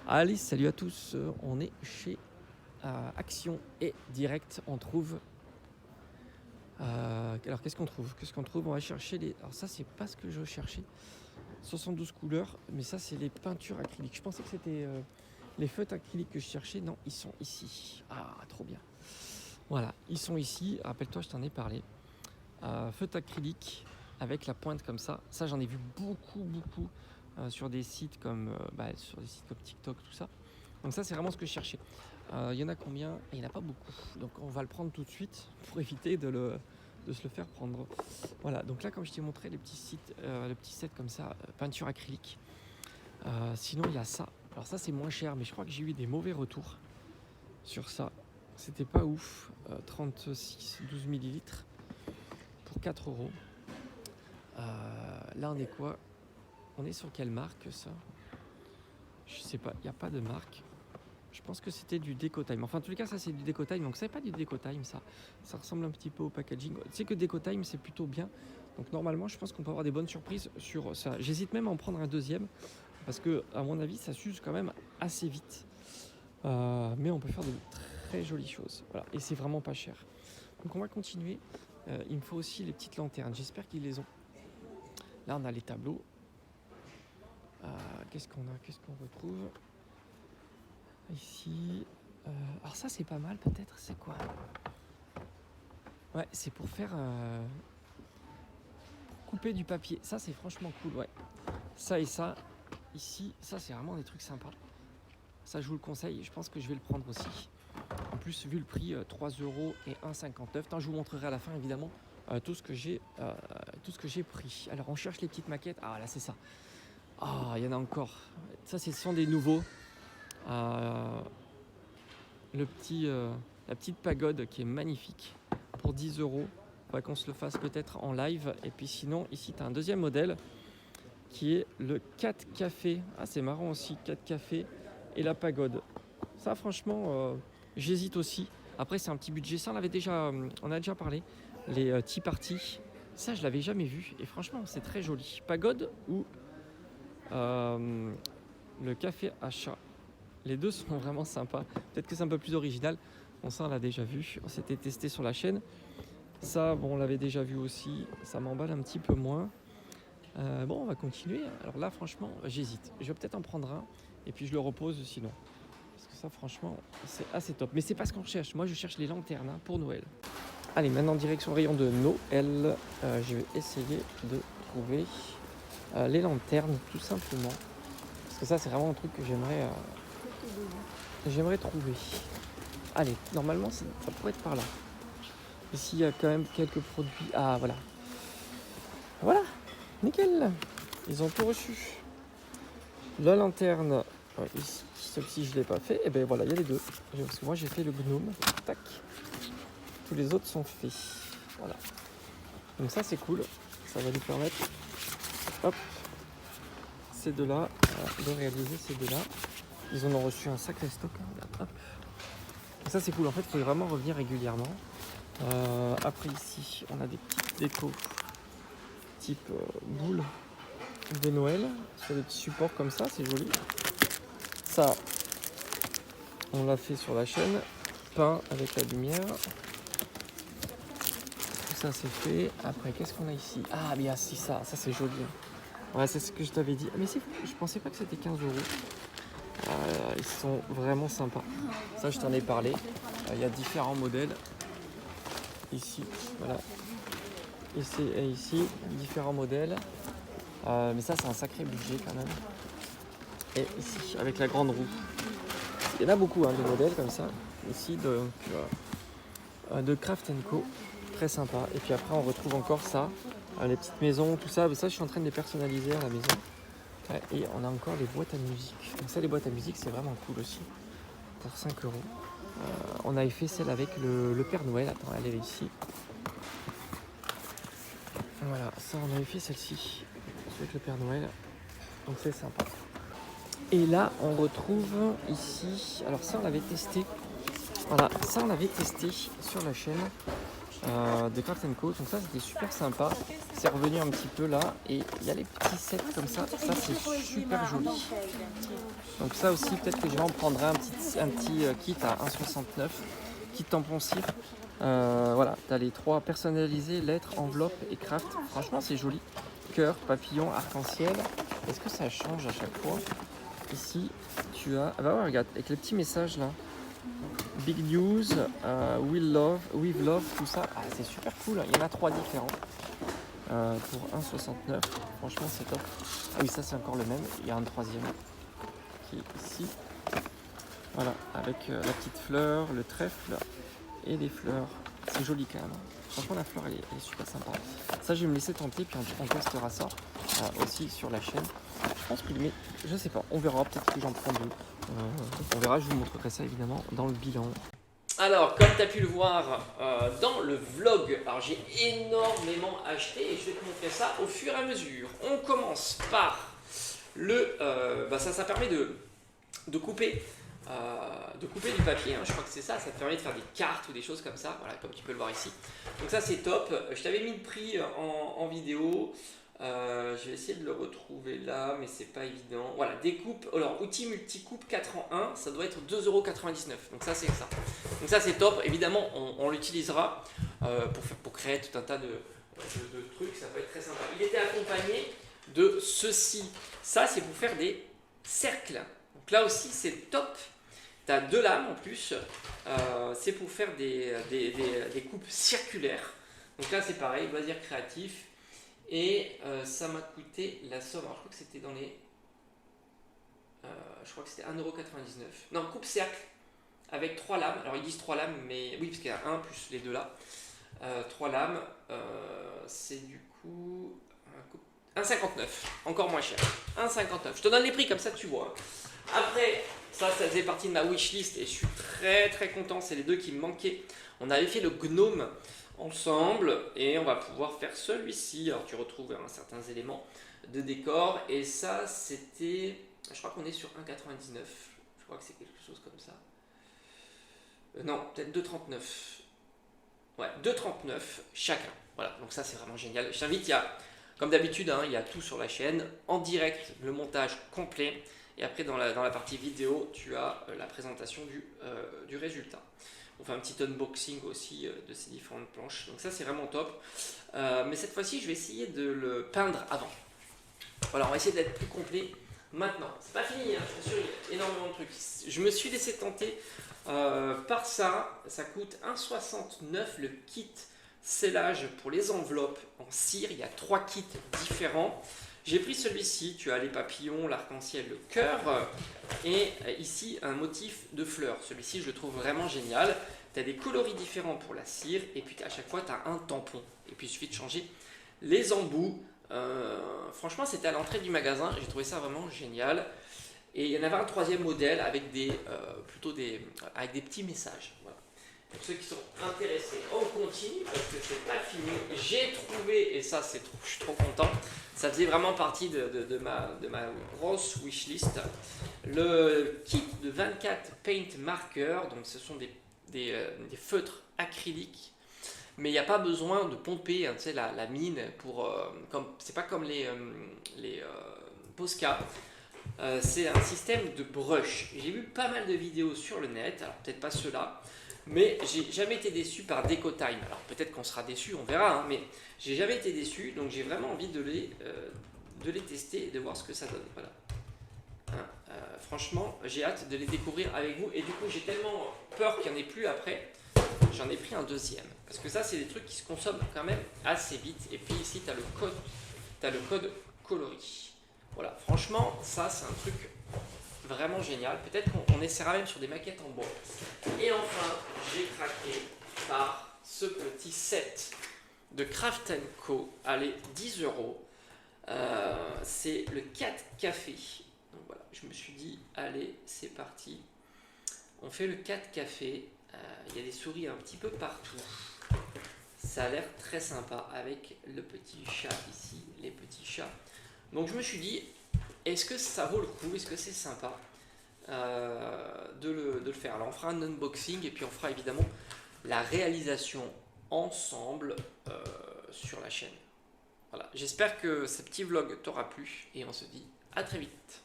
Allez, salut à tous, on est chez Action et Direct, on trouve... alors qu'est-ce qu'on trouve? On va chercher les... Alors ça c'est pas ce que je cherchais, 72 couleurs, mais ça c'est les peintures acryliques. Je pensais que c'était les feutres acryliques que je cherchais, non, ils sont ici. Ah, trop bien. Voilà, ils sont ici, rappelle-toi je t'en ai parlé. Feutres acryliques avec la pointe comme ça j'en ai vu beaucoup sur des sites comme TikTok, tout ça. Donc ça c'est vraiment ce que je cherchais. Il y en a combien? Il n'y en a pas beaucoup. Donc on va le prendre tout de suite pour éviter de se le faire prendre. Voilà, donc là comme je t'ai montré les petits sites, le petit set comme ça, peinture acrylique. Sinon il y a ça. Alors ça c'est moins cher, mais je crois que j'ai eu des mauvais retours sur ça. C'était pas ouf. 12 millilitres pour 4 euros. Là on est quoi? On est sur quelle marque ça? Je sais pas, il n'y a pas de marque. Je pense que c'était du Decotime. Enfin, en tous les cas, ça c'est du Decotime. Donc, c'est pas du Decotime, ça. Ça ressemble un petit peu au packaging. Tu sais que Decotime, c'est plutôt bien. Donc, normalement, je pense qu'on peut avoir des bonnes surprises sur ça. J'hésite même à en prendre un deuxième. Parce que, à mon avis, ça s'use quand même assez vite. Mais on peut faire de très jolies choses. Voilà. Et c'est vraiment pas cher. Donc, on va continuer. Il me faut aussi les petites lanternes. J'espère qu'ils les ont. Là, on a les tableaux. Qu'est-ce qu'on retrouve ici? Alors ça c'est pas mal peut-être, c'est quoi? Ouais, c'est pour faire pour couper du papier. Ça c'est franchement cool, ouais. Ça et ça, ici, ça c'est vraiment des trucs sympas. Ça je vous le conseille, je pense que je vais le prendre aussi. En plus vu le prix, 3 € et 1,59. Je vous montrerai à la fin évidemment tout ce que j'ai pris. Alors on cherche les petites maquettes. Ah là c'est ça. Ah, il y en a encore. Ça ce sont des nouveaux. La petite pagode qui est magnifique pour 10 €. Faudrait qu'on se le fasse peut-être en live. Et puis sinon, ici, tu as un deuxième modèle qui est le 4 café. Ah, c'est marrant aussi, 4 café et la pagode. Ça, franchement, j'hésite aussi. Après, c'est un petit budget. Ça, on a déjà parlé. Les tea party. Ça, je l'avais jamais vu. Et franchement, c'est très joli. Pagode ou le café achat. Les deux sont vraiment sympas. Peut-être que c'est un peu plus original. Bon, ça, on l'a déjà vu. On s'était testé sur la chaîne. Ça, bon, on l'avait déjà vu aussi. Ça m'emballe un petit peu moins. Bon, on va continuer. Alors là, franchement, j'hésite. Je vais peut-être en prendre un. Et puis, je le repose sinon. Parce que ça, franchement, c'est assez top. Mais c'est pas ce qu'on cherche. Moi, je cherche les lanternes pour Noël. Allez, maintenant, direction rayon de Noël. Je vais essayer de trouver les lanternes, tout simplement. Parce que ça, c'est vraiment un truc que j'aimerais trouver. Allez, normalement ça pourrait être par là. Ici il y a quand même quelques produits. Ah voilà. Voilà, nickel. Ils ont tout reçu. La lanterne, ici, celle-ci je ne l'ai pas fait. Et ben voilà, il y a les deux. Parce que moi j'ai fait le gnome. Tac. Tous les autres sont faits. Voilà. Donc ça c'est cool. Ça va nous permettre, hop, ces deux-là, de réaliser ces deux-là. Ils en ont reçu un sacré stock. Hop. Ça c'est cool, en fait il faut vraiment revenir régulièrement. Après ici on a des petites décos type boule de Noël sur des petits supports comme ça, c'est joli. Ça on l'a fait sur la chaîne, peint avec la lumière. Tout ça c'est fait. Après qu'est-ce qu'on a ici? Ah bien si, ça c'est joli. Ouais, c'est ce que je t'avais dit. Mais c'est fou, je pensais pas que c'était 15 €. Ils sont vraiment sympas. Ça je t'en ai parlé. Il y a différents modèles. Ici, voilà. Ici et ici, différents modèles. Mais ça c'est un sacré budget quand même. Et ici, avec la grande roue. Il y en a beaucoup de modèles comme ça. Ici de Craft & Co. Très sympa. Et puis après on retrouve encore ça. Les petites maisons, tout ça. Ça je suis en train de les personnaliser à la maison. Et on a encore les boîtes à musique. Donc ça, les boîtes à musique, c'est vraiment cool aussi. Pour 5 €. On avait fait celle avec le Père Noël. Attends, elle est ici. Voilà, ça on avait fait celle-ci. Avec le Père Noël. Donc c'est sympa. Et là, on retrouve ici... Alors ça, on l'avait testé. Voilà, ça on l'avait testé sur la chaîne. de Craft Co. Donc ça c'était super sympa. C'est revenu un petit peu là. Et il y a les petits sets comme ça. Ça c'est super joli. Donc ça aussi peut-être que je vais en prendre un petit kit à 1,69. Kit tampon cire. Voilà, tu as les 3 personnalisés, lettres, enveloppe et craft. Franchement c'est joli. Cœur, papillon, arc-en-ciel. Est-ce que ça change à chaque fois? Ici tu as... Ah bah ouais, regarde, avec les petits messages là. Big news, with love, tout ça. Ah, c'est super cool, il y en a 3 différents. Pour 1,69. Franchement c'est top. Ah oui, ça c'est encore le même. Il y a un troisième qui est ici. Voilà, avec la petite fleur, le trèfle et les fleurs. C'est joli quand même. Franchement la fleur elle est super sympa. Ça je vais me laisser tenter, puis on testera ça aussi sur la chaîne. Je pense que je sais pas, on verra, peut-être que j'en prends 2. On verra, je vous montrerai ça évidemment dans le bilan. Alors, comme tu as pu le voir dans le vlog, alors j'ai énormément acheté et je vais te montrer ça au fur et à mesure. On commence par ça permet de couper du papier, hein. Je crois que c'est ça, ça te permet de faire des cartes ou des choses comme ça, voilà, comme tu peux le voir ici. Donc ça c'est top, je t'avais mis le prix en vidéo. Je vais essayer de le retrouver là, mais c'est pas évident. Voilà, découpe, alors outil multicoupe 4 en 1, ça doit être 2,99 €. Donc ça c'est ça. Donc ça c'est top, évidemment on l'utilisera pour créer tout un tas de trucs, ça peut être très sympa. Il était accompagné de ceci. Ça c'est pour faire des cercles. Donc là aussi c'est top. Tu as 2 lames en plus, c'est pour faire des coupes circulaires. Donc là c'est pareil, loisir créatif. Et ça m'a coûté la somme, alors je crois que c'était dans les... je crois que c'était 1,99 €. Non, coupe cercle avec 3 lames. Alors ils disent 3 lames, mais oui, parce qu'il y a 1 plus les 2 là. 3 lames, c'est du coup 1,59 €, encore moins cher. 1,59 €. Je te donne les prix comme ça tu vois. Après, ça faisait partie de ma wishlist et je suis très très content. C'est les 2 qui me manquaient. On avait fait le gnome ensemble et on va pouvoir faire celui-ci. Alors tu retrouves certains éléments de décor et ça c'était, je crois qu'on est sur 1,99 €. Je crois que c'est quelque chose comme ça. Non, peut-être 2,39 €. Ouais, 2,39 € chacun. Voilà, donc ça c'est vraiment génial. Je t'invite, comme d'habitude, il y a tout sur la chaîne, en direct, le montage complet. Et après dans la partie vidéo, tu as la présentation du résultat. On fait un petit unboxing aussi de ces différentes planches. Donc ça c'est vraiment top. Mais cette fois-ci je vais essayer de le peindre avant. Voilà, on va essayer d'être plus complet maintenant. C'est pas fini, hein, je t'assure, il y a énormément de trucs. Je me suis laissé tenter par ça. Ça coûte 1,69 € le kit scellage pour les enveloppes en cire. Il y a 3 kits différents. J'ai pris celui-ci, tu as les papillons, l'arc-en-ciel, le cœur et ici un motif de fleurs. Celui-ci je le trouve vraiment génial. Tu as des coloris différents pour la cire et puis à chaque fois tu as un tampon. Et puis il suffit de changer les embouts. Franchement c'était à l'entrée du magasin, j'ai trouvé ça vraiment génial. Et il y en avait un 3e modèle avec avec des petits messages. Voilà. Pour ceux qui sont intéressés, on continue parce que c'est pas fini. J'ai trouvé, et ça je suis trop content, ça faisait vraiment partie de ma grosse wishlist, le kit de 24 paint markers. Donc ce sont des feutres acryliques, mais il n'y a pas besoin de pomper tu sais, la mine c'est pas comme les Posca. C'est un système de brush. J'ai vu pas mal de vidéos sur le net, alors peut-être pas ceux-là, mais j'ai jamais été déçu par DecoTime. Alors peut-être qu'on sera déçu, on verra, mais j'ai jamais été déçu, donc j'ai vraiment envie de les tester et de voir ce que ça donne. Voilà. Franchement, j'ai hâte de les découvrir avec vous, et du coup j'ai tellement peur qu'il n'y en ait plus après, j'en ai pris un 2e. Parce que ça c'est des trucs qui se consomment quand même assez vite, et puis ici tu as le code coloris. Voilà, franchement ça c'est un truc vraiment génial. Peut-être qu'on essaiera même sur des maquettes en bois. Et enfin, j'ai craqué par ce petit set de Craft Co. Allez, 10 €. C'est le 4 café. Donc voilà, je me suis dit, allez, c'est parti. On fait le 4 café. Il y a des souris un petit peu partout. Ça a l'air très sympa avec le petit chat ici, les petits chats. Donc je me suis dit, est-ce que ça vaut le coup? Est-ce que c'est sympa de le faire? Alors on fera un unboxing et puis on fera évidemment la réalisation ensemble sur la chaîne. Voilà, j'espère que ce petit vlog t'aura plu et on se dit à très vite.